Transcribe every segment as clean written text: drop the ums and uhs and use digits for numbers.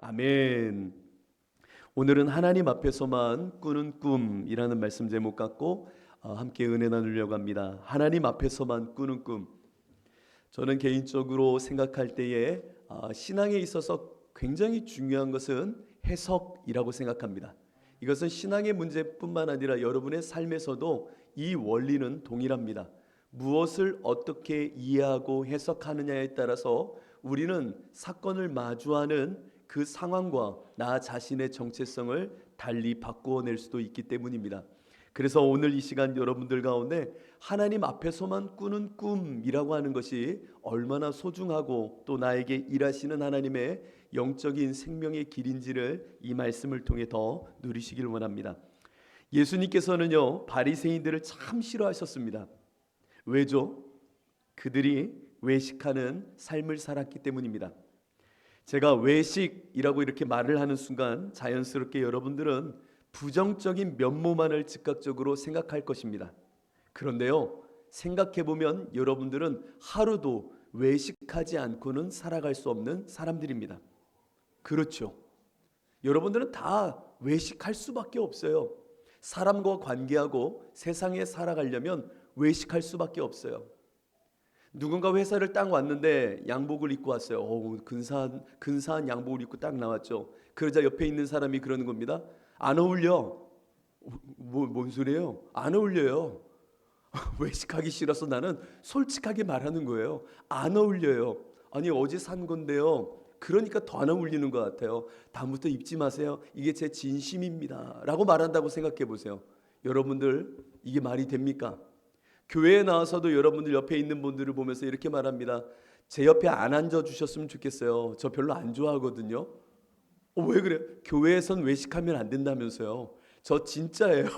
아멘. 오늘은 하나님 앞에서만 꾸는 꿈이라는 말씀 제목 갖고 함께 은혜 나누려고 합니다. 하나님 앞에서만 꾸는 꿈. 저는 개인적으로 생각할 때에 신앙에 있어서 굉장히 중요한 것은 해석이라고 생각합니다. 이것은 신앙의 문제뿐만 아니라 여러분의 삶에서도 이 원리는 동일합니다. 무엇을 어떻게 이해하고 해석하느냐에 따라서 우리는 사건을 마주하는 그 상황과 나 자신의 정체성을 달리 바꾸어낼 수도 있기 때문입니다. 그래서 오늘 이 시간 여러분들 가운데 하나님 앞에서만 꾸는 꿈이라고 하는 것이 얼마나 소중하고 또 나에게 일하시는 하나님의 영적인 생명의 길인지를 이 말씀을 통해 더 누리시길 원합니다. 예수님께서는요, 바리새인들을 참 싫어하셨습니다. 왜죠? 그들이 외식하는 삶을 살았기 때문입니다. 제가 외식이라고 이렇게 말을 하는 순간 자연스럽게 여러분들은 부정적인 면모만을 즉각적으로 생각할 것입니다. 그런데요, 생각해보면 여러분들은 하루도 외식하지 않고는 살아갈 수 없는 사람들입니다. 그렇죠. 여러분들은 다 외식할 수밖에 없어요. 사람과 관계하고 세상에 살아가려면 외식할 수밖에 없어요. 누군가 회사를 딱 왔는데 양복을 입고 왔어요. 근사한 양복을 입고 딱 나왔죠. 그러자 옆에 있는 사람이 그러는 겁니다. 안 어울려. 뭔 소리예요? 안 어울려요. 외식하기 싫어서 나는 솔직하게 말하는 거예요. 안 어울려요. 아니 어제 산 건데요. 그러니까 더 안 어울리는 것 같아요. 다음부터 입지 마세요. 이게 제 진심입니다. 라고 말한다고 생각해 보세요. 여러분들 이게 말이 됩니까? 교회에 나와서도 여러분들 옆에 있는 분들을 보면서 이렇게 말합니다. 제 옆에 안 앉아 주셨으면 좋겠어요. 저 별로 안 좋아하거든요. 왜 그래? 교회에선 외식하면 안 된다면서요. 저 진짜예요.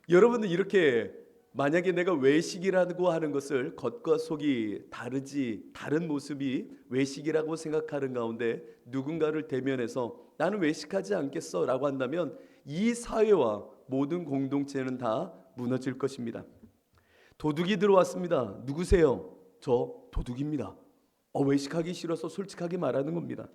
여러분들 이렇게 만약에 내가 외식이라고 하는 것을 겉과 속이 다른 모습이 외식이라고 생각하는 가운데 누군가를 대면해서 나는 외식하지 않겠어 라고 한다면 이 사회와 모든 공동체는 다 무너질 것입니다. 도둑이 들어왔습니다. 누구세요? 저 도둑입니다. 외식하기 싫어서 솔직하게 말하는 겁니다.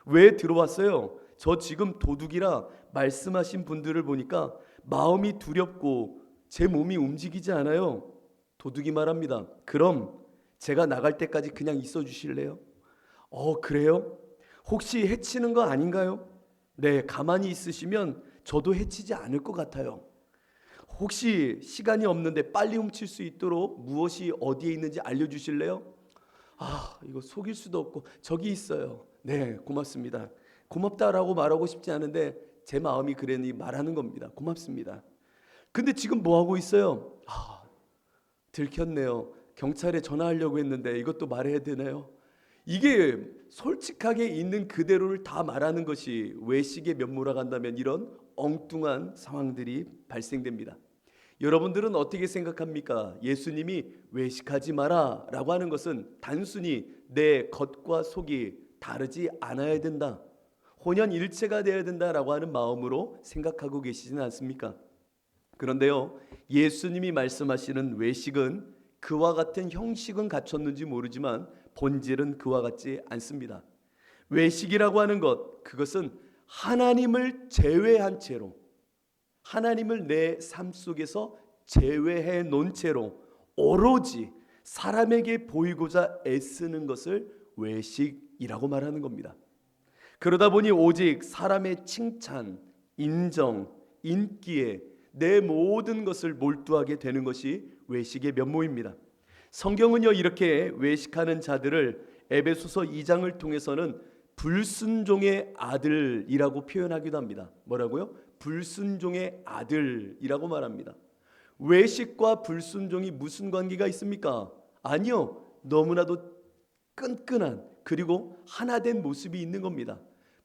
왜 들어왔어요? 저 지금 도둑이라 말씀하신 분들을 보니까 마음이 두렵고 제 몸이 움직이지 않아요. 도둑이 말합니다. 그럼 제가 나갈 때까지 그냥 있어 주실래요? 그래요? 혹시 해치는 거 아닌가요? 네, 가만히 있으시면 저도 해치지 않을 것 같아요. 혹시 시간이 없는데 빨리 훔칠 수 있도록 무엇이 어디에 있는지 알려주실래요? 이거 속일 수도 없고 저기 있어요. 네, 고맙습니다. 고맙다라고 말하고 싶지 않은데 제 마음이 그러니 말하는 겁니다. 고맙습니다. 근데 지금 뭐 하고 있어요? 들켰네요. 경찰에 전화하려고 했는데 이것도 말해야 되나요? 이게 솔직하게 있는 그대로를 다 말하는 것이 외식의 면모라고 한다면 이런 엉뚱한 상황들이 발생됩니다. 여러분들은 어떻게 생각합니까? 예수님이 외식하지 마라 라고 하는 것은 단순히 내 겉과 속이 다르지 않아야 된다, 혼연일체가 되어야 된다라고 하는 마음으로 생각하고 계시지는 않습니까? 그런데요, 예수님이 말씀하시는 외식은 그와 같은 형식은 갖췄는지 모르지만 본질은 그와 같지 않습니다. 외식이라고 하는 그것은 하나님을 제외한 채로, 하나님을 내 삶 속에서 제외해 놓은 채로 오로지 사람에게 보이고자 애쓰는 것을 외식이라고 말하는 겁니다. 그러다 보니 오직 사람의 칭찬, 인정, 인기에 내 모든 것을 몰두하게 되는 것이 외식의 면모입니다. 성경은요, 이렇게 외식하는 자들을 에베소서 2장을 통해서는 불순종의 아들이라고 표현하기도 합니다. 뭐라고요? 불순종의 아들이라고 말합니다. 외식과 불순종이 무슨 관계가 있습니까? 아니요, 너무나도 끈끈한 그리고 하나된 모습이 있는 겁니다.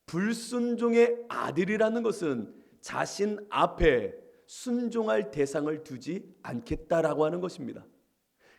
불순종의 아들이라는 것은 자신 앞에 순종할 대상을 두지 않겠다라고 하는 것입니다.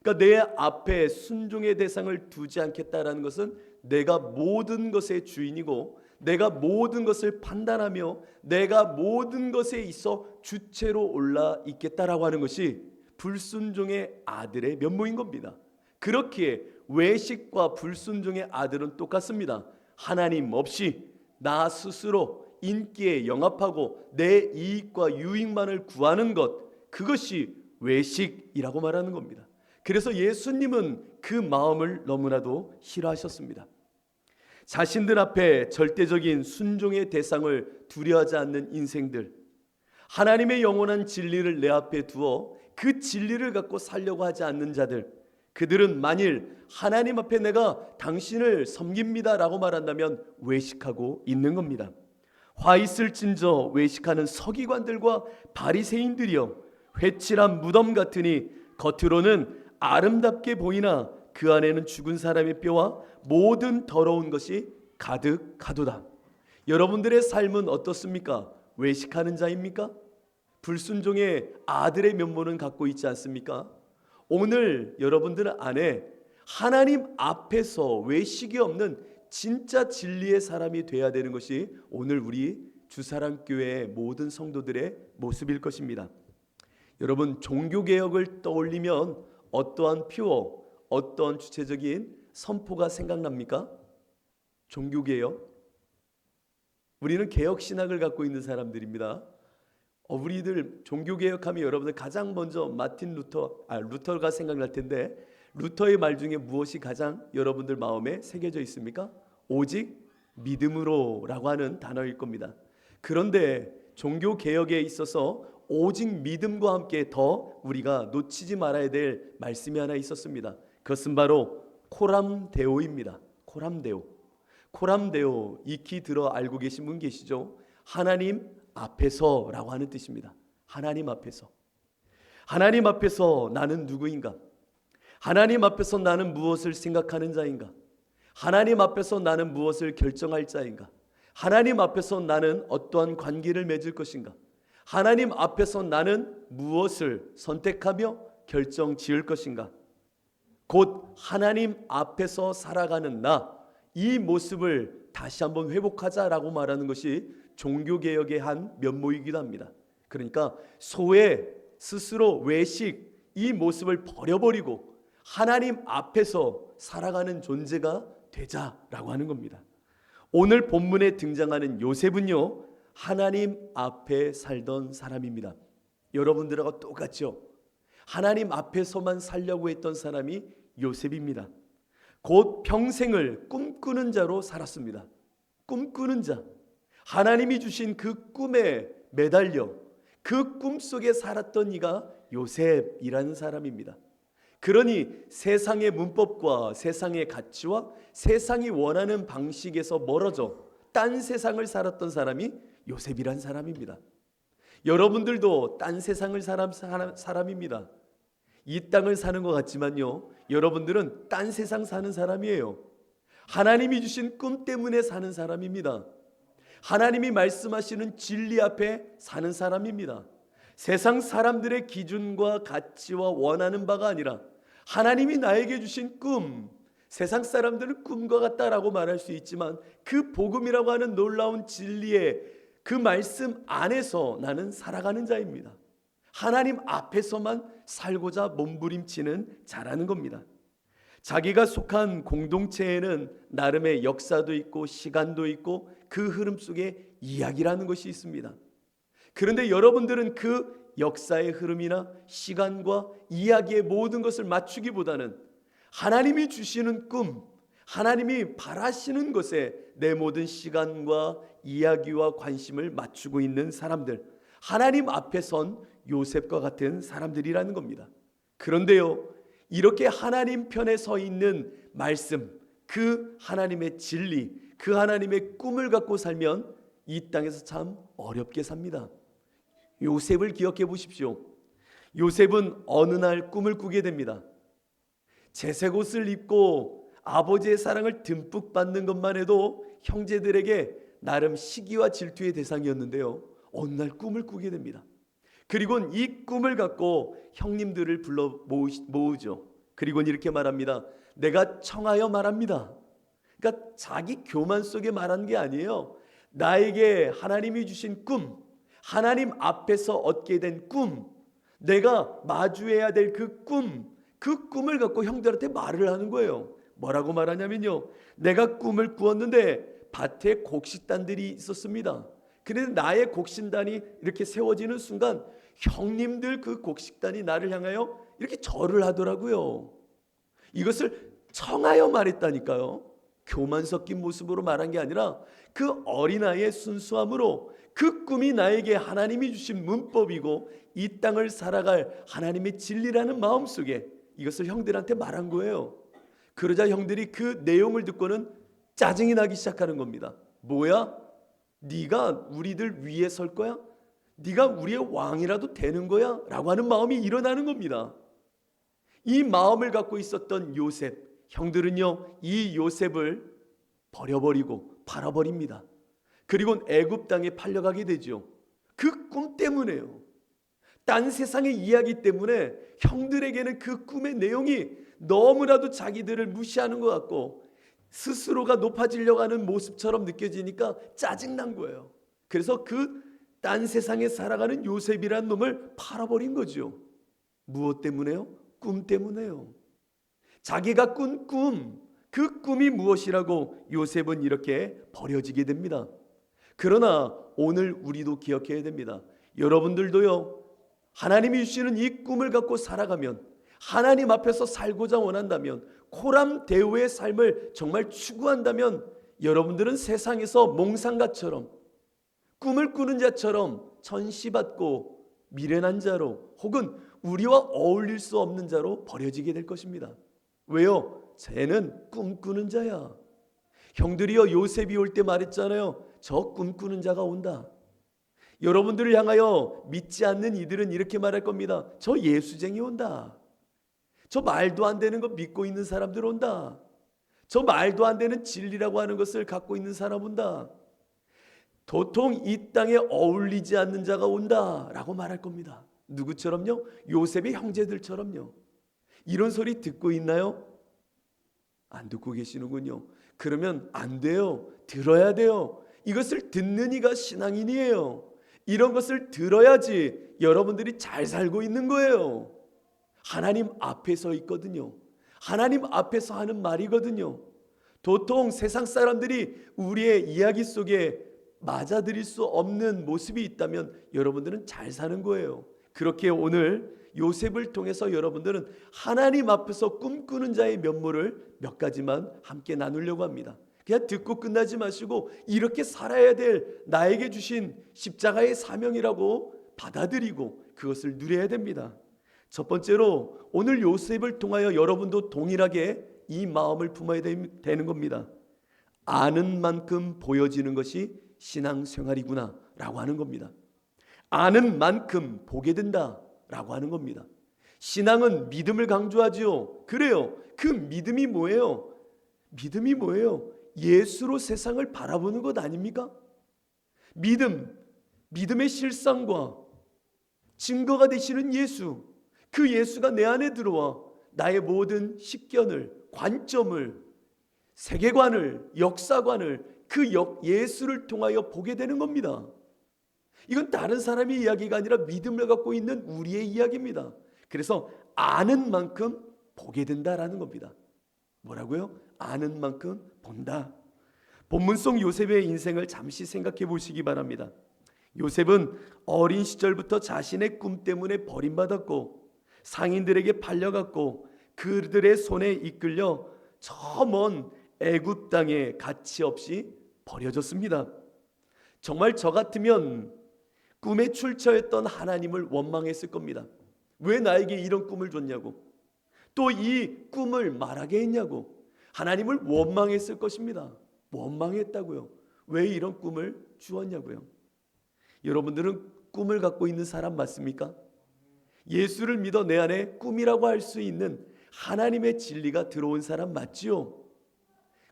그러니까 내 앞에 순종의 대상을 두지 않겠다라는 것은 내가 모든 것의 주인이고 내가 모든 것을 판단하며 내가 모든 것에 있어 주체로 올라 있겠다라고 하는 것이 불순종의 아들의 면모인 겁니다. 그렇기에 외식과 불순종의 아들은 똑같습니다. 하나님 없이 나 스스로 인기에 영합하고 내 이익과 유익만을 구하는 것, 그것이 외식이라고 말하는 겁니다. 그래서 예수님은 그 마음을 너무나도 싫어하셨습니다. 자신들 앞에 절대적인 순종의 대상을 두려워하지 않는 인생들, 하나님의 영원한 진리를 내 앞에 두어 그 진리를 갖고 살려고 하지 않는 자들, 그들은 만일 하나님 앞에 내가 당신을 섬깁니다 라고 말한다면 외식하고 있는 겁니다. 화 있을진저 외식하는 서기관들과 바리새인들이여, 회칠한 무덤 같으니 겉으로는 아름답게 보이나 그 안에는 죽은 사람의 뼈와 모든 더러운 것이 가득하도다. 여러분들의 삶은 어떻습니까? 외식하는 자입니까? 불순종의 아들의 면모는 갖고 있지 않습니까? 오늘 여러분들 안에 하나님 앞에서 외식이 없는 진짜 진리의 사람이 돼야 되는 것이 오늘 우리 주사랑교회의 모든 성도들의 모습일 것입니다. 여러분, 종교개혁을 떠올리면 어떠한 표어, 어떠한 주체적인 선포가 생각납니까? 종교개혁? 우리는 개혁신학을 갖고 있는 사람들입니다. 우리들 종교개혁하면 여러분들 가장 먼저 마틴 루터가 생각날 텐데, 루터의 말 중에 무엇이 가장 여러분들 마음에 새겨져 있습니까? 오직 믿음으로 라고 하는 단어일 겁니다. 그런데 종교개혁에 있어서 오직 믿음과 함께 더 우리가 놓치지 말아야 될 말씀이 하나 있었습니다. 그것은 바로 코람데오입니다. 코람데오, 익히 들어 알고 계신 분 계시죠? 하나님 앞에서 라고 하는 뜻입니다. 하나님 앞에서. 하나님 앞에서 나는 누구인가? 하나님 앞에서 나는 무엇을 생각하는 자인가? 하나님 앞에서 나는 무엇을 결정할 자인가? 하나님 앞에서 나는 어떠한 관계를 맺을 것인가? 하나님 앞에서 나는 무엇을 선택하며 결정 지을 것인가? 곧 하나님 앞에서 살아가는 나, 이 모습을 다시 한번 회복하자라고 말하는 것이 종교개혁의 한 면모이기도 합니다. 그러니까 소외, 스스로 외식, 이 모습을 버려버리고 하나님 앞에서 살아가는 존재가 되자라고 하는 겁니다. 오늘 본문에 등장하는 요셉은요, 하나님 앞에 살던 사람입니다. 여러분들하고 똑같죠? 하나님 앞에서만 살려고 했던 사람이 요셉입니다. 곧 평생을 꿈꾸는 자로 살았습니다. 꿈꾸는 자, 하나님이 주신 그 꿈에 매달려 그 꿈 속에 살았던 이가 요셉이라는 사람입니다. 그러니 세상의 문법과 세상의 가치와 세상이 원하는 방식에서 멀어져 딴 세상을 살았던 사람이 요셉이란 사람입니다. 여러분들도 딴 세상을 사람입니다. 이 땅을 사는 것 같지만요, 여러분들은 딴 세상 사는 사람이에요. 하나님이 주신 꿈 때문에 사는 사람입니다. 하나님이 말씀하시는 진리 앞에 사는 사람입니다. 세상 사람들의 기준과 가치와 원하는 바가 아니라 하나님이 나에게 주신 꿈, 세상 사람들은 꿈과 같다라고 말할 수 있지만 그 복음이라고 하는 놀라운 진리의 그 말씀 안에서 나는 살아가는 자입니다. 하나님 앞에서만 살고자 몸부림치는 자라는 겁니다. 자기가 속한 공동체에는 나름의 역사도 있고 시간도 있고 그 흐름 속에 이야기라는 것이 있습니다. 그런데 여러분들은 그 역사의 흐름이나 시간과 이야기의 모든 것을 맞추기보다는 하나님이 주시는 꿈, 하나님이 바라시는 것에 내 모든 시간과 이야기와 관심을 맞추고 있는 사람들, 하나님 앞에 선 요셉과 같은 사람들이라는 겁니다. 그런데요, 이렇게 하나님 편에 서 있는 말씀, 그 하나님의 진리, 그 하나님의 꿈을 갖고 살면 이 땅에서 참 어렵게 삽니다. 요셉을 기억해 보십시오. 요셉은 어느 날 꿈을 꾸게 됩니다. 제색 옷을 입고 아버지의 사랑을 듬뿍 받는 것만 해도 형제들에게 나름 시기와 질투의 대상이었는데요, 어느 날 꿈을 꾸게 됩니다. 그리고 이 꿈을 갖고 형님들을 불러 모으죠. 그리고 이렇게 말합니다. 내가 청하여 말합니다. 그러니까 자기 교만 속에 말한 게 아니에요. 나에게 하나님이 주신 꿈, 하나님 앞에서 얻게 된 꿈, 내가 마주해야 될 그 꿈, 그 꿈을 갖고 형들한테 말을 하는 거예요. 뭐라고 말하냐면요, 내가 꿈을 꾸었는데 밭에 곡식단들이 있었습니다. 그런데 나의 곡식단이 이렇게 세워지는 순간 형님들 그 곡식단이 나를 향하여 이렇게 절을 하더라고요. 이것을 청하여 말했다니까요. 교만 섞인 모습으로 말한 게 아니라 그 어린아이의 순수함으로 그 꿈이 나에게 하나님이 주신 문법이고 이 땅을 살아갈 하나님의 진리라는 마음속에 이것을 형들한테 말한 거예요. 그러자 형들이 그 내용을 듣고는 짜증이 나기 시작하는 겁니다. 뭐야? 네가 우리들 위에 설 거야? 네가 우리의 왕이라도 되는 거야? 라고 하는 마음이 일어나는 겁니다. 이 마음을 갖고 있었던 요셉, 형들은요 이 요셉을 버려버리고 팔아버립니다. 그리고 애굽 땅에 팔려가게 되죠. 그 꿈 때문에요. 딴 세상의 이야기 때문에 형들에게는 그 꿈의 내용이 너무나도 자기들을 무시하는 것 같고 스스로가 높아지려고 하는 모습처럼 느껴지니까 짜증난 거예요. 그래서 그 딴 세상에 살아가는 요셉이라는 놈을 팔아버린 거죠. 무엇 때문에요? 꿈 때문에요. 자기가 꾼 꿈, 그 꿈이 무엇이라고 요셉은 이렇게 버려지게 됩니다. 그러나 오늘 우리도 기억해야 됩니다. 여러분들도요, 하나님이 주시는 이 꿈을 갖고 살아가면, 하나님 앞에서 살고자 원한다면, 코람데오의 삶을 정말 추구한다면 여러분들은 세상에서 몽상가처럼 꿈을 꾸는 자처럼 천시받고 미련한 자로 혹은 우리와 어울릴 수 없는 자로 버려지게 될 것입니다. 왜요? 쟤는 꿈꾸는 자야. 형들이요 요셉이 올 때 말했잖아요. 저 꿈꾸는 자가 온다. 여러분들을 향하여 믿지 않는 이들은 이렇게 말할 겁니다. 저 예수쟁이 온다. 저 말도 안 되는 거 믿고 있는 사람들 온다. 저 말도 안 되는 진리라고 하는 것을 갖고 있는 사람 온다. 도통 이 땅에 어울리지 않는 자가 온다라고 말할 겁니다. 누구처럼요? 요셉의 형제들처럼요. 이런 소리 듣고 있나요? 안 듣고 계시는군요. 그러면 안 돼요. 들어야 돼요. 이것을 듣는 이가 신앙인이에요. 이런 것을 들어야지 여러분들이 잘 살고 있는 거예요. 하나님 앞에 서 있거든요. 하나님 앞에서 하는 말이거든요. 도통 세상 사람들이 우리의 이야기 속에 맞아들일 수 없는 모습이 있다면 여러분들은 잘 사는 거예요. 그렇게 오늘 요셉을 통해서 여러분들은 하나님 앞에서 꿈꾸는 자의 면모를 몇 가지만 함께 나누려고 합니다. 그냥 듣고 끝나지 마시고 이렇게 살아야 될 나에게 주신 십자가의 사명이라고 받아들이고 그것을 누려야 됩니다. 첫 번째로 오늘 요셉을 통하여 여러분도 동일하게 이 마음을 품어야 되는 겁니다. 아는 만큼 보여지는 것이 신앙생활이구나 라고 하는 겁니다. 아는 만큼 보게 된다 라고 하는 겁니다. 신앙은 믿음을 강조하지요. 그래요. 그 믿음이 뭐예요? 믿음이 뭐예요? 예수로 세상을 바라보는 것 아닙니까? 믿음의 실상과 증거가 되시는 예수, 그 예수가 내 안에 들어와 나의 모든 식견을, 관점을, 세계관을, 역사관을 그 예수를 통하여 보게 되는 겁니다. 이건 다른 사람의 이야기가 아니라 믿음을 갖고 있는 우리의 이야기입니다. 그래서 아는 만큼 보게 된다라는 겁니다. 뭐라고요? 아는 만큼 본다. 본문 속 요셉의 인생을 잠시 생각해 보시기 바랍니다. 요셉은 어린 시절부터 자신의 꿈 때문에 버림받았고 상인들에게 팔려갔고 그들의 손에 이끌려 저 먼 애굽 땅에 가치 없이 버려졌습니다. 정말 저 같으면 꿈에 출처했던 하나님을 원망했을 겁니다. 왜 나에게 이런 꿈을 줬냐고, 또 이 꿈을 말하게 했냐고 하나님을 원망했을 것입니다. 원망했다고요. 왜 이런 꿈을 주었냐고요. 여러분들은 꿈을 갖고 있는 사람 맞습니까? 예수를 믿어 내 안에 꿈이라고 할 수 있는 하나님의 진리가 들어온 사람 맞지요?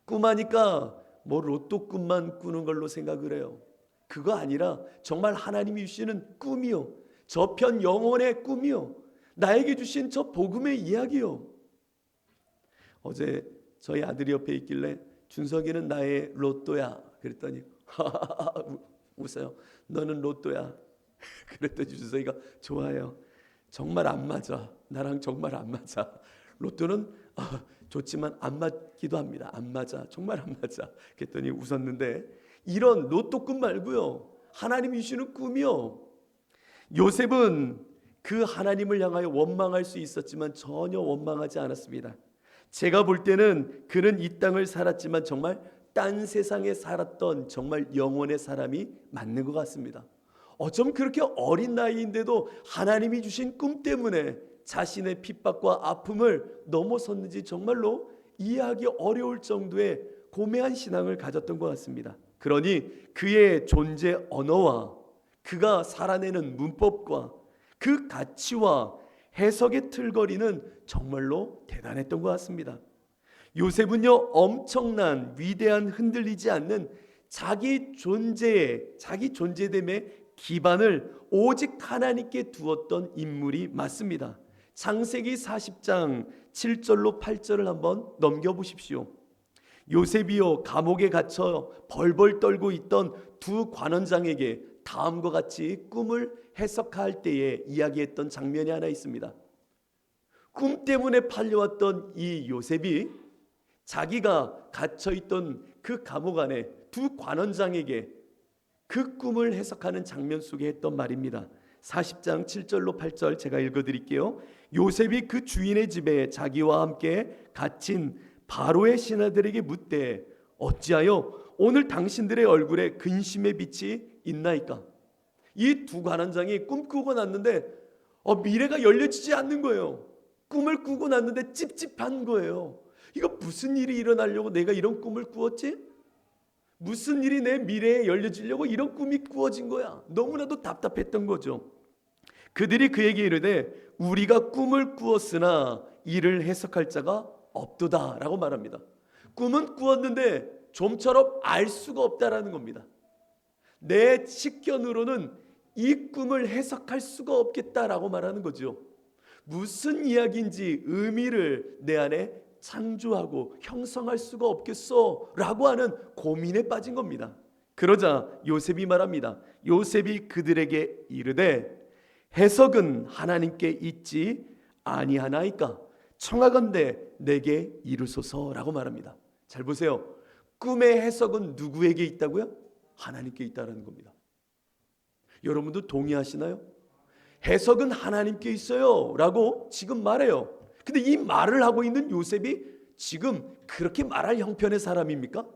꿈하니까 뭐 로또 꿈만 꾸는 걸로 생각을 해요. 그거 아니라 정말 하나님이 주시는 꿈이요, 저편 영혼의 꿈이요, 나에게 주신 저 복음의 이야기요. 어제 저희 아들이 옆에 있길래 준석이는 나의 로또야 그랬더니 웃어요. 너는 로또야. 그랬더니 준석이가 좋아요. 정말 안 맞아. 나랑 정말 안 맞아. 로또는 좋지만 안 맞기도 합니다. 안 맞아. 정말 안 맞아. 그랬더니 웃었는데 이런 로또 꿈 말고요. 하나님이 주시는 꿈이요. 요셉은 그 하나님을 향하여 원망할 수 있었지만 전혀 원망하지 않았습니다. 제가 볼 때는 그는 이 땅을 살았지만 정말 딴 세상에 살았던 정말 영혼의 사람이 맞는 것 같습니다. 어쩜 그렇게 어린 나이인데도 하나님이 주신 꿈 때문에 자신의 핍박과 아픔을 넘어섰는지 정말로 이해하기 어려울 정도의 고매한 신앙을 가졌던 것 같습니다. 그러니 그의 존재 언어와 그가 살아내는 문법과 그 가치와 해석의 틀거리는 정말로 대단했던 것 같습니다. 요셉은요, 엄청난 위대한 흔들리지 않는 자기 존재됨의 기반을 오직 하나님께 두었던 인물이 맞습니다. 창세기 40장 7절로 8절을 한번 넘겨보십시오. 요셉이요, 감옥에 갇혀 벌벌 떨고 있던 두 관원장에게 다음과 같이 꿈을 해석할 때에 이야기했던 장면이 하나 있습니다. 꿈 때문에 팔려왔던 이 요셉이 자기가 갇혀있던 그 감옥 안에 두 관원장에게 그 꿈을 해석하는 장면 속에 했던 말입니다. 40장 7절로 8절 제가 읽어드릴게요. 요셉이 그 주인의 집에 자기와 함께 갇힌 바로의 신하들에게 묻되 어찌하여 오늘 당신들의 얼굴에 근심의 빛이 있나이까? 이 두 관원장이 꿈꾸고 났는데 미래가 열려지지 않는 거예요. 꿈을 꾸고 났는데 찝찝한 거예요. 이거 무슨 일이 일어나려고 내가 이런 꿈을 꾸었지? 무슨 일이 내 미래에 열려지려고 이런 꿈이 꾸어진 거야? 너무나도 답답했던 거죠. 그들이 그에게 이르되 우리가 꿈을 꾸었으나 이를 해석할 자가 없도다 라고 말합니다. 꿈은 꾸었는데 좀처럼 알 수가 없다라는 겁니다. 내 식견으로는 이 꿈을 해석할 수가 없겠다라고 말하는 거죠. 무슨 이야기인지 의미를 내 안에 창조하고 형성할 수가 없겠어 라고 하는 고민에 빠진 겁니다. 그러자 요셉이 말합니다. 요셉이 그들에게 이르되 해석은 하나님께 있지 아니하나이까? 청하건대 내게 이르소서라고 말합니다. 잘 보세요. 꿈의 해석은 누구에게 있다고요? 하나님께 있다는 겁니다. 여러분도 동의하시나요? 해석은 하나님께 있어요 라고 지금 말해요. 근데 이 말을 하고 있는 요셉이 지금 그렇게 말할 형편의 사람입니까?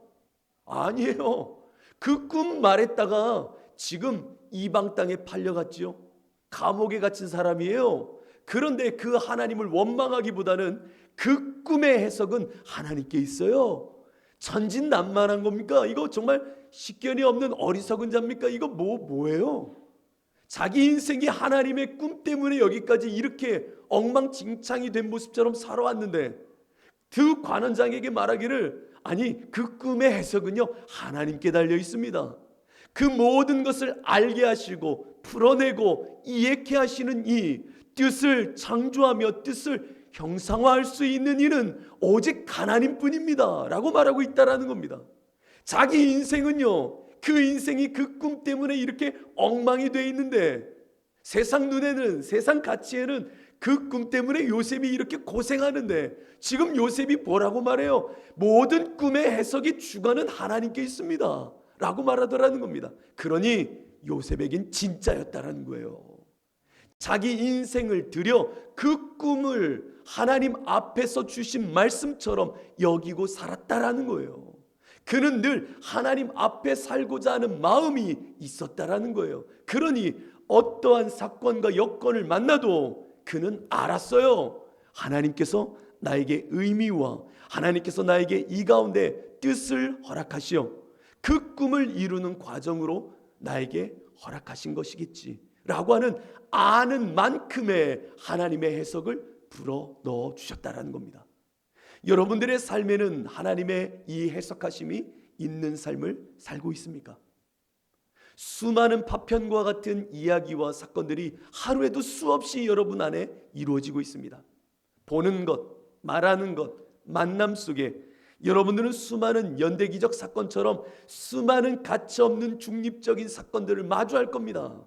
아니에요. 그 꿈 말했다가 지금 이방 땅에 팔려갔지요. 감옥에 갇힌 사람이에요. 그런데 그 하나님을 원망하기보다는 그 꿈의 해석은 하나님께 있어요. 천진난만한 겁니까? 이거 정말 식견이 없는 어리석은 자입니까? 이거 뭐예요? 자기 인생이 하나님의 꿈 때문에 여기까지 이렇게 엉망진창이 된 모습처럼 살아왔는데 그 관원장에게 말하기를 아니 그 꿈의 해석은요 하나님께 달려 있습니다. 그 모든 것을 알게 하시고 풀어내고 이해케 하시는 이 뜻을 창조하며 뜻을 형상화할 수 있는 이는 오직 하나님뿐입니다 라고 말하고 있다라는 겁니다. 자기 인생은요 그 인생이 그 꿈 때문에 이렇게 엉망이 돼 있는데 세상 눈에는 세상 가치에는 그 꿈 때문에 요셉이 이렇게 고생하는데 지금 요셉이 뭐라고 말해요? 모든 꿈의 해석이 주관은 하나님께 있습니다 라고 말하더라는 겁니다. 그러니 요셉에겐 진짜였다라는 거예요. 자기 인생을 들여 그 꿈을 하나님 앞에서 주신 말씀처럼 여기고 살았다라는 거예요. 그는 늘 하나님 앞에 살고자 하는 마음이 있었다라는 거예요. 그러니 어떠한 사건과 여건을 만나도 그는 알았어요. 하나님께서 나에게 의미와 하나님께서 나에게 이 가운데 뜻을 허락하시어 그 꿈을 이루는 과정으로 나에게 허락하신 것이겠지 라고 하는 아는 만큼의 하나님의 해석을 불어 넣어 주셨다라는 겁니다. 여러분들의 삶에는 하나님의 이 해석하심이 있는 삶을 살고 있습니까? 수많은 파편과 같은 이야기와 사건들이 하루에도 수없이 여러분 안에 이루어지고 있습니다. 보는 것, 말하는 것, 만남 속에 여러분들은 수많은 연대기적 사건처럼 수많은 가치없는 중립적인 사건들을 마주할 겁니다.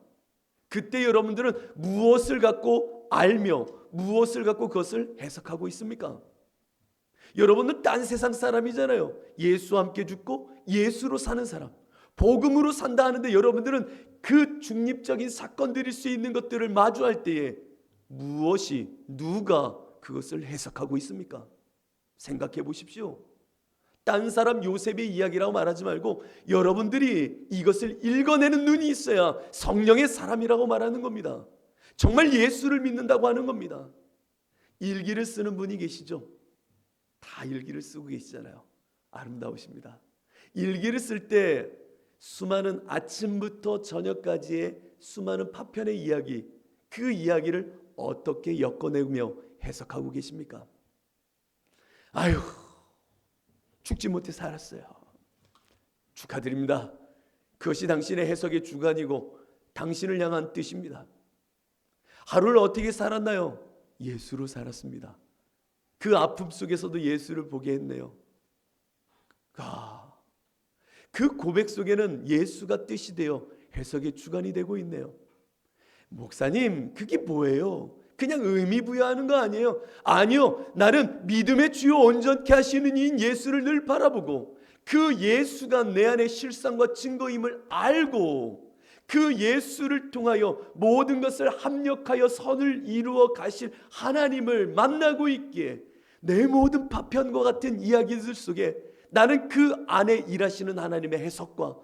그때 여러분들은 무엇을 갖고 알며 무엇을 갖고 그것을 해석하고 있습니까? 여러분은 딴 세상 사람이잖아요. 예수와 함께 죽고 예수로 사는 사람, 복음으로 산다 하는데 여러분들은 그 중립적인 사건들일 수 있는 것들을 마주할 때에 무엇이, 누가 그것을 해석하고 있습니까? 생각해 보십시오. 딴 사람 요셉의 이야기라고 말하지 말고 여러분들이 이것을 읽어내는 눈이 있어야 성령의 사람이라고 말하는 겁니다. 정말 예수를 믿는다고 하는 겁니다. 일기를 쓰는 분이 계시죠? 다 일기를 쓰고 계시잖아요. 아름다우십니다. 일기를 쓸 때 수많은 아침부터 저녁까지의 수많은 파편의 이야기, 그 이야기를 어떻게 엮어내며 해석하고 계십니까? 아유, 죽지 못해 살았어요. 축하드립니다. 그것이 당신의 해석의 주관이고 당신을 향한 뜻입니다. 하루를 어떻게 살았나요? 예수로 살았습니다. 그 아픔 속에서도 예수를 보게 했네요. 그 고백 속에는 예수가 뜻이 되어 해석의 주관이 되고 있네요. 목사님, 그게 뭐예요? 그냥 의미 부여하는 거 아니에요? 아니요, 나는 믿음의 주요 온전케 하시는 이인 예수를 늘 바라보고 그 예수가 내 안의 실상과 증거임을 알고 그 예수를 통하여 모든 것을 합력하여 선을 이루어 가실 하나님을 만나고 있기에 내 모든 파편과 같은 이야기들 속에 나는 그 안에 일하시는 하나님의 해석과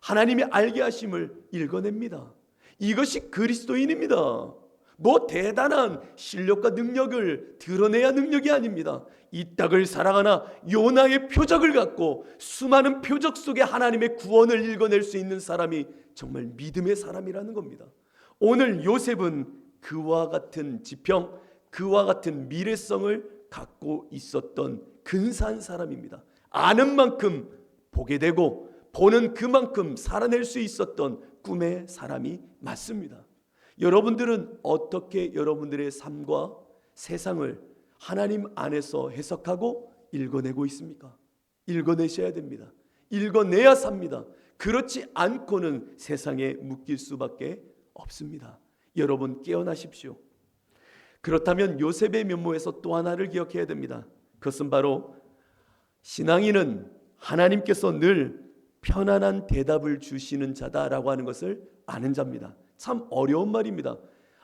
하나님의 알게 하심을 읽어냅니다. 이것이 그리스도인입니다. 뭐 대단한 실력과 능력을 드러내야 능력이 아닙니다. 이 땅을 살아가나 요나의 표적을 갖고 수많은 표적 속에 하나님의 구원을 읽어낼 수 있는 사람이 정말 믿음의 사람이라는 겁니다. 오늘 요셉은 그와 같은 지평, 그와 같은 미래성을 갖고 있었던 근사한 사람입니다. 아는 만큼 보게 되고 보는 그만큼 살아낼 수 있었던 꿈의 사람이 맞습니다. 여러분들은 어떻게 여러분들의 삶과 세상을 하나님 안에서 해석하고 읽어내고 있습니까? 읽어내셔야 됩니다. 읽어내야 삽니다. 그렇지 않고는 세상에 묶일 수밖에 없습니다. 여러분 깨어나십시오. 그렇다면 요셉의 면모에서 또 하나를 기억해야 됩니다. 그것은 바로 신앙인은 하나님께서 늘 편안한 대답을 주시는 자다라고 하는 것을 아는 자입니다. 참 어려운 말입니다.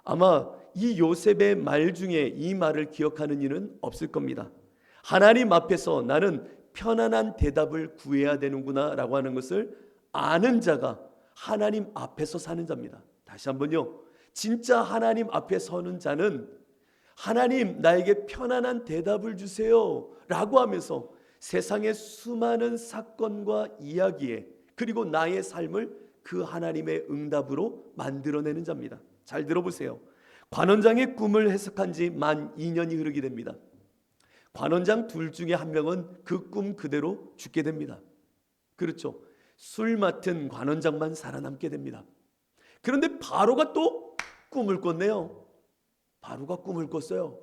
아마 이 요셉의 말 중에 이 말을 기억하는 이는 없을 겁니다. 하나님 앞에서 나는 편안한 대답을 구해야 되는구나 라고 하는 것을 아는 자가 하나님 앞에서 사는 자입니다. 다시 한번요, 진짜 하나님 앞에 서는 자는 하나님 나에게 편안한 대답을 주세요 라고 하면서 세상의 수많은 사건과 이야기에 그리고 나의 삶을 그 하나님의 응답으로 만들어내는 자입니다. 잘 들어보세요. 관원장의 꿈을 해석한 지 만 2년이 흐르게 됩니다. 관원장 둘 중에 한 명은 그 꿈 그대로 죽게 됩니다. 그렇죠. 술 맡은 관원장만 살아남게 됩니다. 그런데 바로가 또 꿈을 꿨네요. 바로가 꿈을 꿨어요.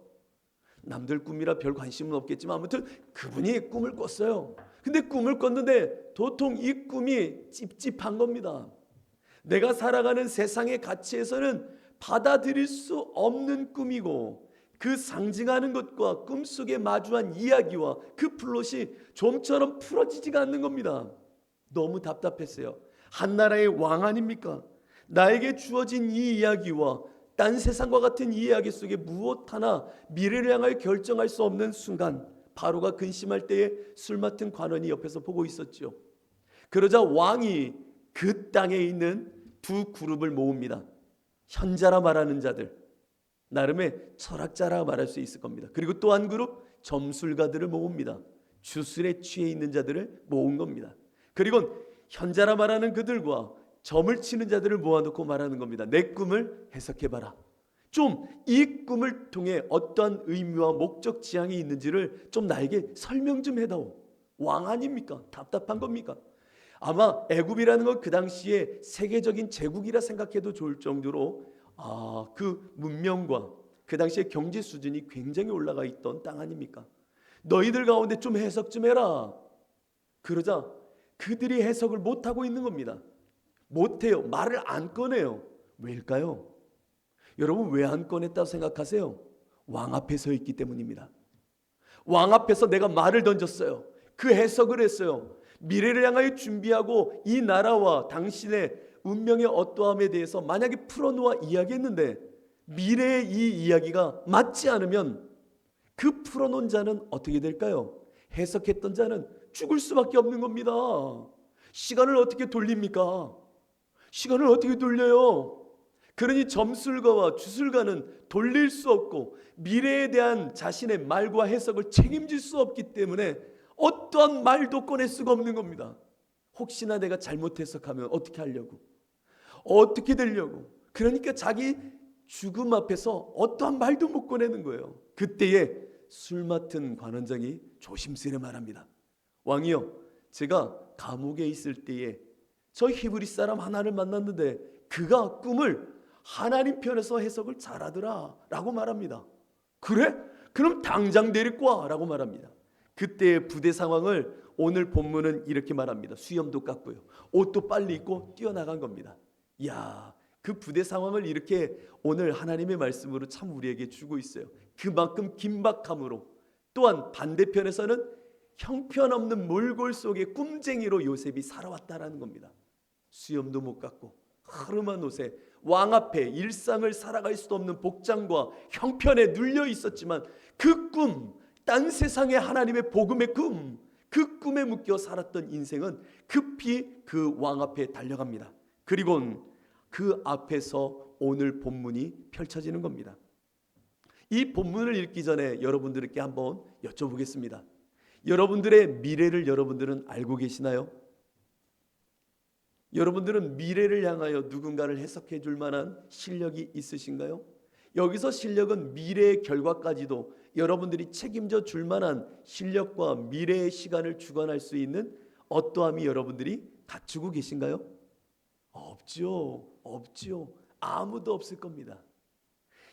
남들 꿈이라 별 관심은 없겠지만 아무튼 그분이 꿈을 꿨어요. 근데 꿈을 꿨는데 도통 이 꿈이 찝찝한 겁니다. 내가 살아가는 세상의 가치에서는 받아들일 수 없는 꿈이고 그 상징하는 것과 꿈속에 마주한 이야기와 그 플롯이 좀처럼 풀어지지가 않는 겁니다. 너무 답답했어요. 한 나라의 왕 아닙니까? 나에게 주어진 이 이야기와 딴 세상과 같은 이 이야기 속에 무엇 하나 미래를 향하여 결정할 수 없는 순간 바로가 근심할 때에 술 맡은 관원이 옆에서 보고 있었죠. 그러자 왕이 그 땅에 있는 두 그룹을 모읍니다. 현자라 말하는 자들, 나름의 철학자라 말할 수 있을 겁니다. 그리고 또 한 그룹 점술가들을 모읍니다. 주술에 취해 있는 자들을 모은 겁니다. 그리고 현자라 말하는 그들과 점을 치는 자들을 모아놓고 말하는 겁니다. 내 꿈을 해석해봐라. 좀 이 꿈을 통해 어떠한 의미와 목적 지향이 있는지를 좀 나에게 설명 좀 해다오. 왕 아닙니까? 답답한 겁니까? 아마 애굽이라는 건 그 당시에 세계적인 제국이라 생각해도 좋을 정도로 그 문명과 그 당시에 경제 수준이 굉장히 올라가 있던 땅 아닙니까? 너희들 가운데 좀 해석 좀 해라. 그러자 그들이 해석을 못하고 있는 겁니다. 못해요. 말을 안 꺼내요. 왜일까요? 여러분 왜 안 꺼냈다고 생각하세요? 왕 앞에 서 있기 때문입니다. 왕 앞에서 내가 말을 던졌어요. 그 해석을 했어요. 미래를 향하여 준비하고 이 나라와 당신의 운명의 어떠함에 대해서 만약에 풀어놓아 이야기했는데 미래의 이 이야기가 맞지 않으면 그 풀어놓은 자는 어떻게 될까요? 해석했던 자는 죽을 수밖에 없는 겁니다. 시간을 어떻게 돌립니까? 시간을 어떻게 돌려요? 그러니 점술가와 주술가는 돌릴 수 없고 미래에 대한 자신의 말과 해석을 책임질 수 없기 때문에 어떠한 말도 꺼낼 수가 없는 겁니다. 혹시나 내가 잘못 해석하면 어떻게 하려고? 어떻게 되려고? 그러니까 자기 죽음 앞에서 어떠한 말도 못 꺼내는 거예요. 그때에 술 맡은 관원장이 조심스레 말합니다. 왕이요, 제가 감옥에 있을 때에 저 히브리 사람 하나를 만났는데 그가 꿈을 하나님 편에서 해석을 잘하더라 라고 말합니다. 그래? 그럼 당장 데리고 와 라고 말합니다. 그때의 부대 상황을 오늘 본문은 이렇게 말합니다. 수염도 깎고요, 옷도 빨리 입고 뛰어나간 겁니다. 이야, 그 부대 상황을 이렇게 오늘 하나님의 말씀으로 참 우리에게 주고 있어요. 그만큼 긴박함으로, 또한 반대편에서는 형편없는 몰골 속에 꿈쟁이로 요셉이 살아왔다라는 겁니다. 수염도 못 깎고 흐름한 옷에 왕 앞에 일상을 살아갈 수도 없는 복장과 형편에 눌려 있었지만 그 꿈, 딴 세상의 하나님의 복음의 꿈, 그 꿈에 묶여 살았던 인생은 급히 그 왕 앞에 달려갑니다. 그리고 그 앞에서 오늘 본문이 펼쳐지는 겁니다. 이 본문을 읽기 전에 여러분들께 한번 여쭤보겠습니다. 여러분들의 미래를 여러분들은 알고 계시나요? 여러분들은 미래를 향하여 누군가를 해석해 줄 만한 실력이 있으신가요? 여기서 실력은 미래의 결과까지도 여러분들이 책임져 줄 만한 실력과 미래의 시간을 주관할 수 있는 어떠함이 여러분들이 갖추고 계신가요? 없지요. 아무도 없을 겁니다.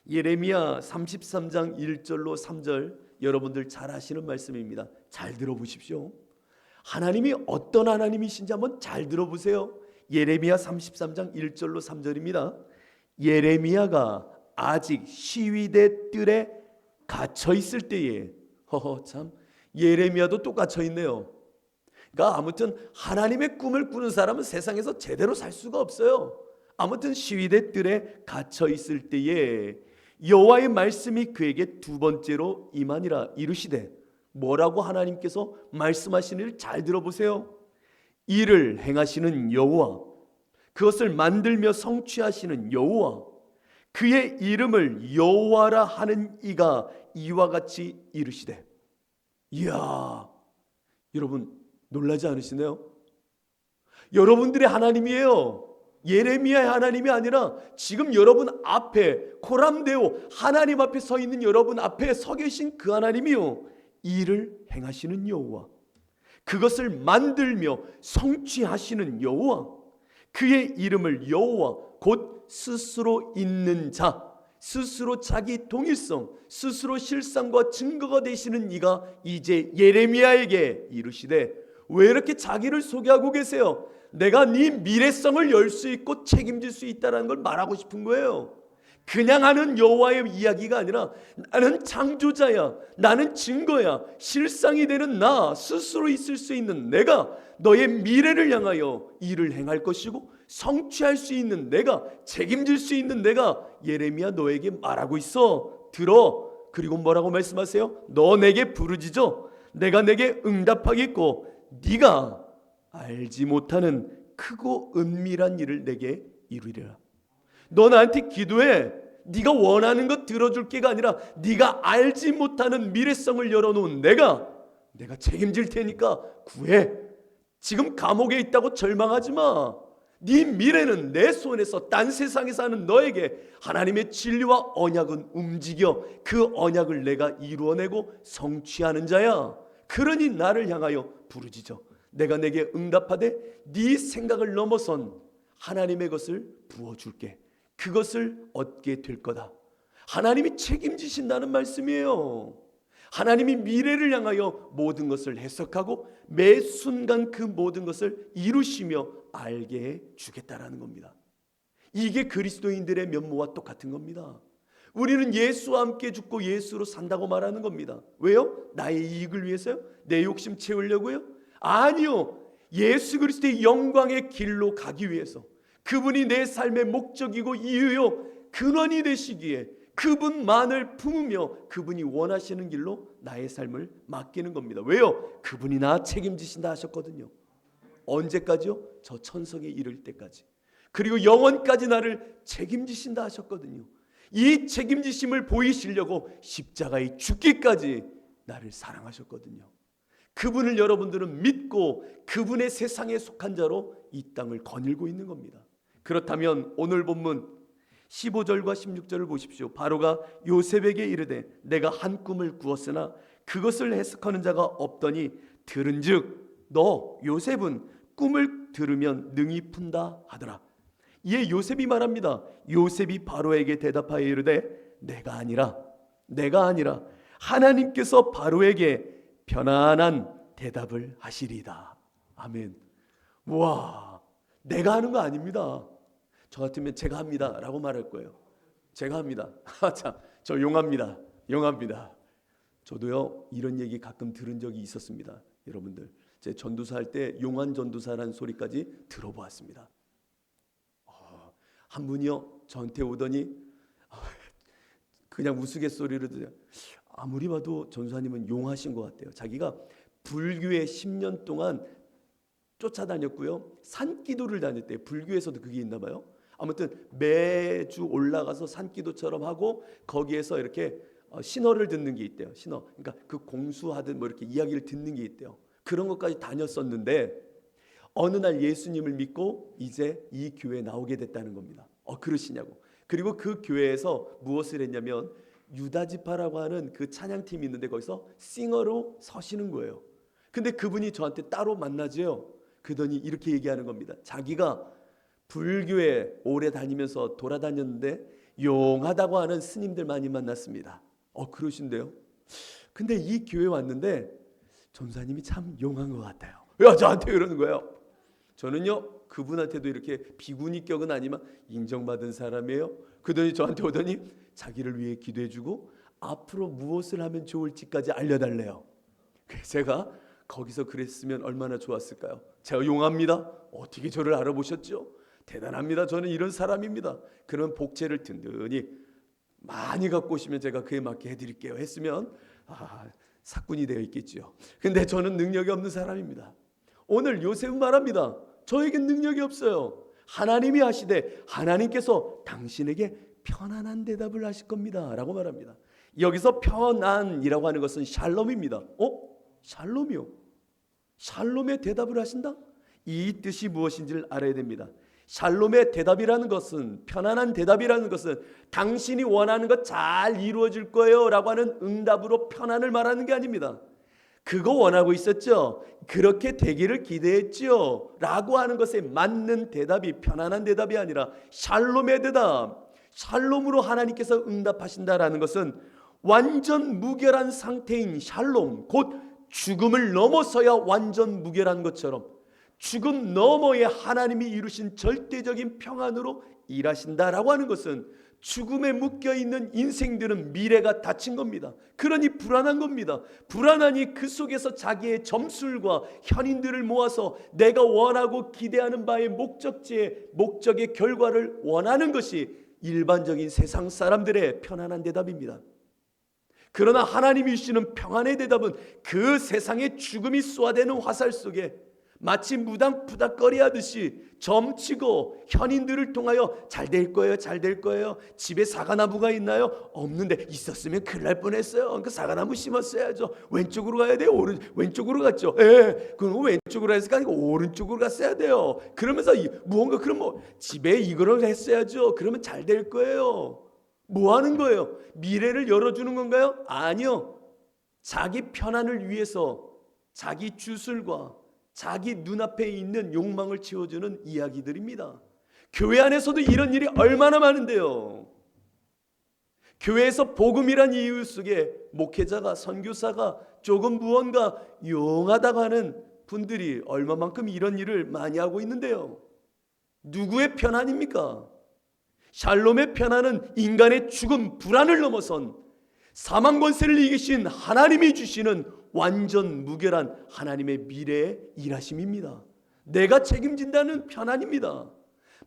예레미야 33장 1절로 3절 여러분들 잘 아시는 말씀입니다. 잘 들어보십시오. 하나님이 어떤 하나님이신지 한번 잘 들어보세요. 예레미야 33장 1절로 3절입니다. 예레미야가 아직 시위대 뜰에 갇혀 있을 때에, 참 예레미야도 또 갇혀 있네요. 그러니까 아무튼 하나님의 꿈을 꾸는 사람은 세상에서 제대로 살 수가 없어요. 아무튼 시위대 뜰에 갇혀 있을 때에 여호와의 말씀이 그에게 두 번째로 임하니라. 이르시되, 뭐라고 하나님께서 말씀하시는지를 잘 들어보세요. 이를 행하시는 여호와, 그것을 만들며 성취하시는 여호와, 그의 이름을 여호와라 하는 이가 이와 같이 이르시되. 이야, 여러분 놀라지 않으시네요? 여러분들의 하나님이에요. 예레미야의 하나님이 아니라 지금 여러분 앞에 코람데오 하나님 앞에 서 있는 여러분 앞에 서 계신 그 하나님이요, 이를 행하시는 여호와, 그것을 만들며 성취하시는 여호와, 그의 이름을 여호와 곧 스스로 있는 자, 스스로 자기 동일성, 스스로 실상과 증거가 되시는 이가 이제 예레미야에게 이르시되. 왜 이렇게 자기를 소개하고 계세요? 내가 네 미래성을 열 수 있고 책임질 수 있다는 걸 말하고 싶은 거예요. 그냥 하는 여호와의 이야기가 아니라 나는 창조자야, 나는 증거야, 실상이 되는 나 스스로 있을 수 있는 내가 너의 미래를 향하여 일을 행할 것이고 성취할 수 있는 내가, 책임질 수 있는 내가 예레미야 너에게 말하고 있어. 들어. 그리고 뭐라고 말씀하세요? 너 내게 부르짖어 내가 내게 응답하겠고 네가 알지 못하는 크고 은밀한 일을 내게 이루리라. 너 나한테 기도해. 네가 원하는 것 들어줄 게가 아니라 네가 알지 못하는 미래성을 열어놓은 내가 책임질 테니까 구해. 지금 감옥에 있다고 절망하지 마. 네 미래는 내 손에서 딴 세상에 사는 너에게 하나님의 진리와 언약은 움직여 그 언약을 내가 이루어내고 성취하는 자야. 그러니 나를 향하여 부르짖어 내가 내게 응답하되 네 생각을 넘어선 하나님의 것을 부어줄게. 그것을 얻게 될 거다. 하나님이 책임지신다는 말씀이에요. 하나님이 미래를 향하여 모든 것을 해석하고 매 순간 그 모든 것을 이루시며 알게 해 주겠다라는 겁니다. 이게 그리스도인들의 면모와 똑같은 겁니다. 우리는 예수와 함께 죽고 예수로 산다고 말하는 겁니다. 왜요? 나의 이익을 위해서요? 내 욕심 채우려고요? 아니요. 예수 그리스도의 영광의 길로 가기 위해서, 그분이 내 삶의 목적이고 이유요 근원이 되시기에 그분만을 품으며 그분이 원하시는 길로 나의 삶을 맡기는 겁니다. 왜요? 그분이 나 책임지신다 하셨거든요. 언제까지요? 저 천성에 이를 때까지. 그리고 영원까지 나를 책임지신다 하셨거든요. 이 책임지심을 보이시려고 십자가에 죽기까지 나를 사랑하셨거든요. 그분을 여러분들은 믿고 그분의 세상에 속한 자로 이 땅을 거닐고 있는 겁니다. 그렇다면 오늘 본문 15절과 16절을 보십시오. 바로가 요셉에게 이르되 내가 한 꿈을 꾸었으나 그것을 해석하는 자가 없더니 들은즉 너 요셉은 꿈을 들으면 능히 푼다 하더라. 이에 요셉이 말합니다. 요셉이 바로에게 대답하여 이르되 내가 아니라 하나님께서 바로에게 편안한 대답을 하시리이다. 아멘. 와, 내가 하는 거 아닙니다. 저 같으면 제가 합니다 라고 말할 거예요. 제가 합니다. 참, 저 용합니다. 저도요 이런 얘기 가끔 들은 적이 있었습니다. 여러분들, 제 전도사 할 때 용한 전도사라는 소리까지 들어보았습니다. 한 분이요 저한테 오더니 그냥 우스갯소리로 들어요. 아무리 봐도 전도사님은 용하신 것 같아요. 자기가 불교에 10년 동안 쫓아다녔고요, 산기도를 다녔대요. 불교에서도 그게 있나 봐요. 아무튼 매주 올라가서 산기도처럼 하고 거기에서 이렇게 신어를 듣는 게 있대요. 신어, 그러니까 그 공수하듯 뭐 이렇게 이야기를 듣는 게 있대요. 그런 것까지 다녔었는데 어느 날 예수님을 믿고 이제 이 교회에 나오게 됐다는 겁니다. 그러시냐고. 그리고 그 교회에서 무엇을 했냐면 유다지파라고 하는 그 찬양팀이 있는데 거기서 싱어로 서시는 거예요. 근데 그분이 저한테 따로 만나죠. 그러더니 이렇게 얘기하는 겁니다. 자기가 불교에 오래 다니면서 돌아다녔는데 용하다고 하는 스님들 많이 만났습니다. 그러신데요. 근데 이 교회 왔는데 전사님이 참 용한 것 같아요. 야, 저한테 그러는 거예요. 저는요 그분한테도 이렇게 비구니격은 아니지만 인정받은 사람이에요. 그러더니 저한테 오더니 자기를 위해 기도해주고 앞으로 무엇을 하면 좋을지까지 알려달래요. 그래서 제가 거기서 그랬으면 얼마나 좋았을까요? 제가 용합니다. 어떻게 저를 알아보셨죠? 대단합니다. 저는 이런 사람입니다. 그런 복채를 든든히 많이 갖고 오시면 제가 그에 맞게 해드릴게요 했으면 사꾼이 되어 있겠죠. 근데 저는 능력이 없는 사람입니다. 오늘 요셉은 말합니다. 저에겐 능력이 없어요. 하나님이 하시되 하나님께서 당신에게 편안한 대답을 하실 겁니다 라고 말합니다. 여기서 편안이라고 하는 것은 샬롬입니다. 샬롬이요? 샬롬의 대답을 하신다? 이 뜻이 무엇인지를 알아야 됩니다. 샬롬의 대답이라는 것은, 편안한 대답이라는 것은 당신이 원하는 것 잘 이루어질 거예요 라고 하는 응답으로 편안을 말하는 게 아닙니다. 그거 원하고 있었죠? 그렇게 되기를 기대했죠? 라고 하는 것에 맞는 대답이 편안한 대답이 아니라 샬롬의 대답, 샬롬으로 하나님께서 응답하신다라는 것은 완전 무결한 상태인 샬롬, 곧 죽음을 넘어서야 완전 무결한 것처럼 죽음 너머에 하나님이 이루신 절대적인 평안으로 일하신다라고 하는 것은 죽음에 묶여있는 인생들은 미래가 닫힌 겁니다. 그러니 불안한 겁니다. 불안하니 그 속에서 자기의 점술과 현인들을 모아서 내가 원하고 기대하는 바의 목적의 결과를 원하는 것이 일반적인 세상 사람들의 편안한 대답입니다. 그러나 하나님이 주시는 평안의 대답은 그 세상에 죽음이 쏘아대는 화살 속에 마치 무당푸닥거리 하듯이 점치고 현인들을 통하여 잘 될 거예요. 집에 사과나무가 있나요? 없는데 있었으면 큰일 날 뻔했어요. 그러니까 사과나무 심었어야죠. 왼쪽으로 가야 돼요. 왼쪽으로 갔죠. 그럼 왼쪽으로 해서 아니고 오른쪽으로 갔어야 돼요. 그러면서 무언가 집에 이거를 했어야죠. 그러면 잘 될 거예요. 뭐 하는 거예요? 미래를 열어주는 건가요? 아니요. 자기 편안을 위해서 자기 주술과 자기 눈앞에 있는 욕망을 채워주는 이야기들입니다. 교회 안에서도 이런 일이 얼마나 많은데요. 교회에서 복음이란 이유 속에 목회자가, 선교사가 조금 무언가 용하다고 하는 분들이 얼마만큼 이런 일을 많이 하고 있는데요. 누구의 편안입니까? 샬롬의 평안은 인간의 죽음, 불안을 넘어선 사망 권세를 이기신 하나님이 주시는 완전 무결한 하나님의 미래의 일하심입니다. 내가 책임진다는 평안입니다.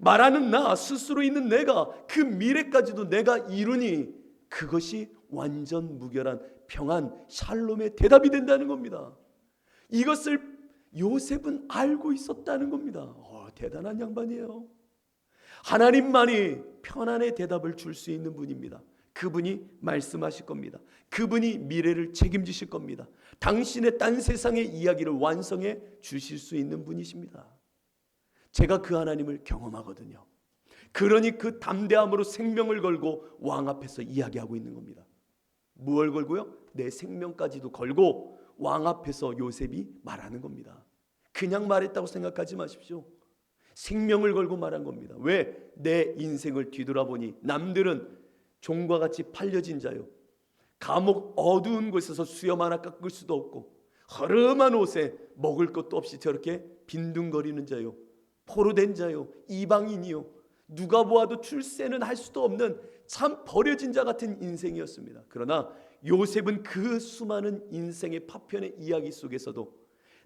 말하는 나 스스로 있는 내가 그 미래까지도 내가 이루니 그것이 완전 무결한 평안, 샬롬의 대답이 된다는 겁니다. 이것을 요셉은 알고 있었다는 겁니다. 대단한 양반이에요. 하나님만이 평안의 대답을 줄 수 있는 분입니다. 그분이 말씀하실 겁니다. 그분이 미래를 책임지실 겁니다. 당신의 딴 세상의 이야기를 완성해 주실 수 있는 분이십니다. 제가 그 하나님을 경험하거든요. 그러니 그 담대함으로 생명을 걸고 왕 앞에서 이야기하고 있는 겁니다. 무엇을 걸고요? 내 생명까지도 걸고 왕 앞에서 요셉이 말하는 겁니다. 그냥 말했다고 생각하지 마십시오. 생명을 걸고 말한 겁니다. 왜? 내 인생을 뒤돌아보니 남들은 종과 같이 팔려진 자요, 감옥 어두운 곳에서 수염 하나 깎을 수도 없고 허름한 옷에 먹을 것도 없이 저렇게 빈둥거리는 자요, 포로된 자요, 이방인이요, 누가 보아도 출세는 할 수도 없는 참 버려진 자 같은 인생이었습니다. 그러나 요셉은 그 수많은 인생의 파편의 이야기 속에서도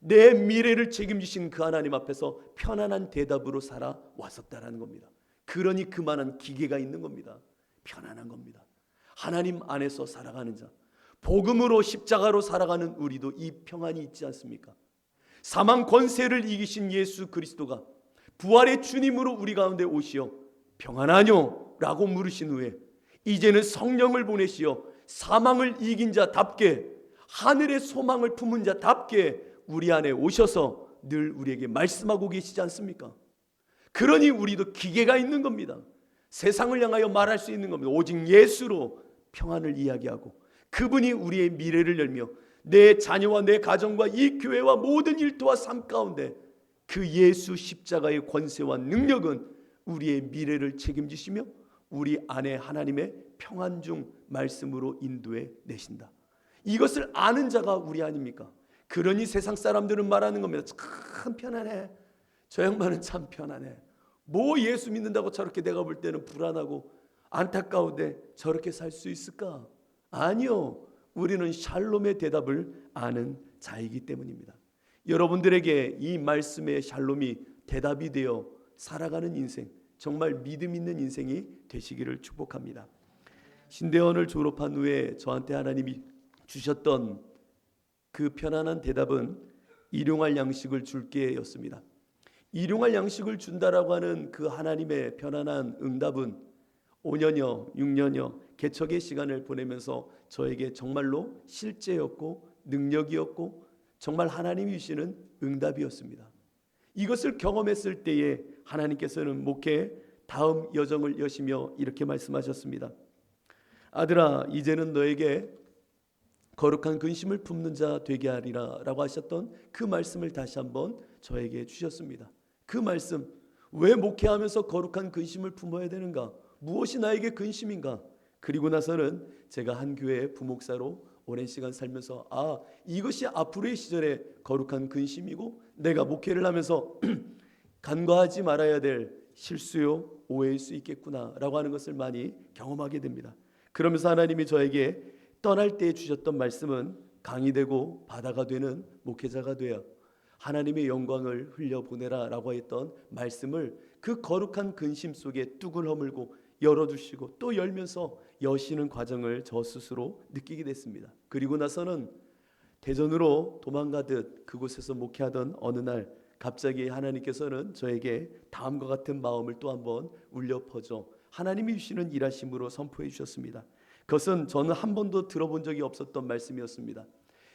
내 미래를 책임지신 그 하나님 앞에서 편안한 대답으로 살아왔었다라는 겁니다. 그러니 그만한 기계가 있는 겁니다. 편안한 겁니다. 하나님 안에서 살아가는 자, 복음으로 십자가로 살아가는 우리도 이 평안이 있지 않습니까? 사망 권세를 이기신 예수 그리스도가 부활의 주님으로 우리 가운데 오시어 평안하뇨? 라고 물으신 후에 이제는 성령을 보내시어 사망을 이긴 자답게, 하늘의 소망을 품은 자답게 우리 안에 오셔서 늘 우리에게 말씀하고 계시지 않습니까? 그러니 우리도 기계가 있는 겁니다. 세상을 향하여 말할 수 있는 겁니다. 오직 예수로 평안을 이야기하고 그분이 우리의 미래를 열며 내 자녀와 내 가정과 이 교회와 모든 일터와 삶 가운데 그 예수 십자가의 권세와 능력은 우리의 미래를 책임지시며 우리 안에 하나님의 평안 중 말씀으로 인도해 내신다. 이것을 아는 자가 우리 아닙니까? 그러니 세상 사람들은 말하는 겁니다. 참 편안해. 저 양반은 참 편안해. 뭐 예수 믿는다고 저렇게 내가 볼 때는 불안하고 안타까운데 저렇게 살 수 있을까? 아니요. 우리는 샬롬의 대답을 아는 자이기 때문입니다. 여러분들에게 이 말씀의 샬롬이 대답이 되어 살아가는 인생, 정말 믿음 있는 인생이 되시기를 축복합니다. 신대원을 졸업한 후에 저한테 하나님이 주셨던 그 편안한 대답은 일용할 양식을 줄게 였습니다. 일용할 양식을 준다라고 하는 그 하나님의 편안한 응답은 5년여 6년여 개척의 시간을 보내면서 저에게 정말로 실제였고 능력이었고 정말 하나님이 주시는 응답이었습니다. 이것을 경험했을 때에 하나님께서는 목회 다음 여정을 여시며 이렇게 말씀하셨습니다. 아들아, 이제는 너에게 거룩한 근심을 품는 자 되게 하리라 라고 하셨던 그 말씀을 다시 한번 저에게 주셨습니다. 그 말씀, 왜 목회하면서 거룩한 근심을 품어야 되는가? 무엇이 나에게 근심인가? 그리고 나서는 제가 한 교회의 부목사로 오랜 시간 살면서 이것이 앞으로의 시절에 거룩한 근심이고 내가 목회를 하면서 간과하지 말아야 될 실수요 오해일 수 있겠구나 라고 하는 것을 많이 경험하게 됩니다. 그러면서 하나님이 저에게 떠날 때 주셨던 말씀은 강이 되고 바다가 되는 목회자가 되어 하나님의 영광을 흘려보내라 라고 했던 말씀을 그 거룩한 근심 속에 뚝을 허물고 열어두시고 또 열면서 여시는 과정을 저 스스로 느끼게 됐습니다. 그리고 나서는 대전으로 도망가듯 그곳에서 목회하던 어느 날 갑자기 하나님께서는 저에게 다음과 같은 마음을 또 한번 울려 퍼져 하나님이 주시는 일하심으로 선포해 주셨습니다. 그것은 저는 한 번도 들어본 적이 없었던 말씀이었습니다.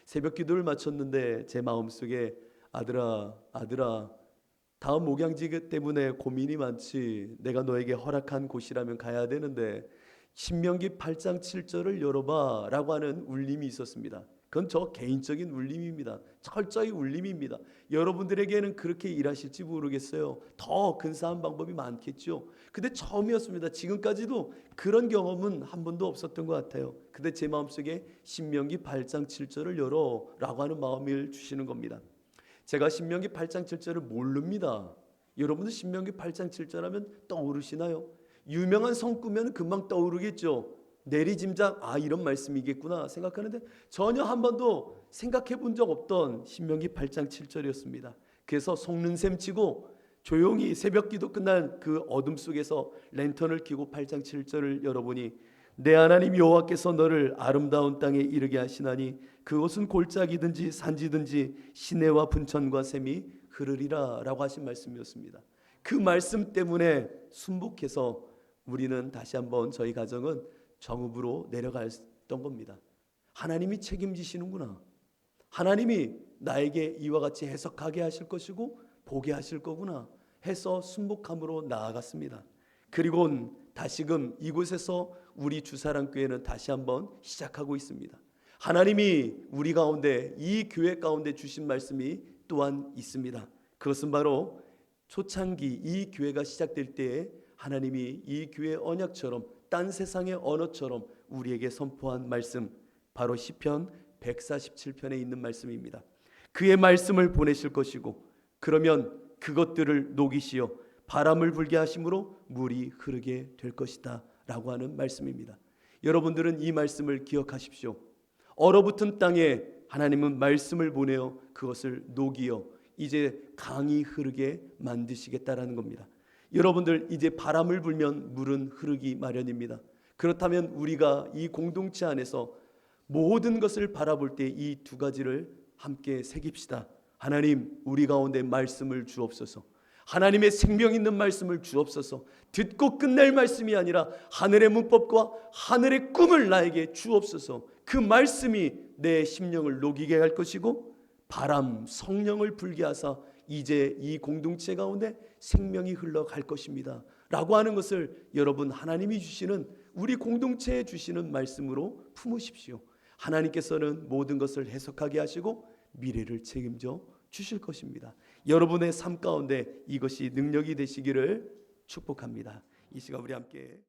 새벽 기도를 마쳤는데 제 마음속에 아들아 다음 목양지 때문에 고민이 많지. 내가 너에게 허락한 곳이라면 가야 되는데 신명기 8장 7절을 열어봐 라고 하는 울림이 있었습니다. 그건 저 개인적인 울림입니다. 철저히 울림입니다. 여러분들에게는 그렇게 일하실지 모르겠어요. 더 근사한 방법이 많겠죠. 근데 처음이었습니다. 지금까지도 그런 경험은 한 번도 없었던 것 같아요. 근데 제 마음속에 신명기 8장 7절을 열어 라고 하는 마음을 주시는 겁니다. 제가 신명기 8장 7절을 모릅니다. 여러분들 신명기 8장 7절 하면 떠오르시나요? 유명한 성 꾸면 금방 떠오르겠죠. 내리짐작 이런 말씀이겠구나 생각하는데 전혀 한 번도 생각해 본 적 없던 신명기 8장 7절이었습니다. 그래서 속는 셈 치고 조용히 새벽기도 끝난 그 어둠 속에서 랜턴을 켜고 8장 7절을 열어보니 내 하나님 여호와께서 너를 아름다운 땅에 이르게 하시나니 그곳은 골짜기든지 산지든지 시내와 분천과 샘이 흐르리라 라고 하신 말씀이었습니다. 그 말씀 때문에 순복해서 우리는 다시 한번 저희 가정은 정읍으로 내려갔던 겁니다. 하나님이 책임지시는구나. 하나님이 나에게 이와 같이 해석하게 하실 것이고 보게 하실 거구나 해서 순복함으로 나아갔습니다. 그리고 다시금 이곳에서 우리 주사랑교회는 다시 한번 시작하고 있습니다. 하나님이 우리 가운데 이 교회 가운데 주신 말씀이 또한 있습니다. 그것은 바로 초창기 이 교회가 시작될 때에 하나님이 이 교회 언약처럼 딴 세상의 언어처럼 우리에게 선포한 말씀, 바로 시편 147편에 있는 말씀입니다. 그의 말씀을 보내실 것이고 그러면 그것들을 녹이시어 바람을 불게 하심으로 물이 흐르게 될 것이다 라고 하는 말씀입니다. 여러분들은 이 말씀을 기억하십시오. 얼어붙은 땅에 하나님은 말씀을 보내어 그것을 녹이어 이제 강이 흐르게 만드시겠다라는 겁니다. 여러분들 이제 바람을 불면 물은 흐르기 마련입니다. 그렇다면 우리가 이 공동체 안에서 모든 것을 바라볼 때 이 두 가지를 함께 새깁시다. 하나님, 우리 가운데 말씀을 주옵소서. 하나님의 생명 있는 말씀을 주옵소서. 듣고 끝낼 말씀이 아니라 하늘의 문법과 하늘의 꿈을 나에게 주옵소서. 그 말씀이 내 심령을 녹이게 할 것이고 바람, 성령을 불게 하사 이제 이 공동체 가운데 생명이 흘러갈 것입니다 라고 하는 것을 여러분 하나님이 주시는 우리 공동체에 주시는 말씀으로 품으십시오. 하나님께서는 모든 것을 해석하게 하시고 미래를 책임져 주실 것입니다. 여러분의 삶 가운데 이것이 능력이 되시기를 축복합니다. 이 시간 우리 함께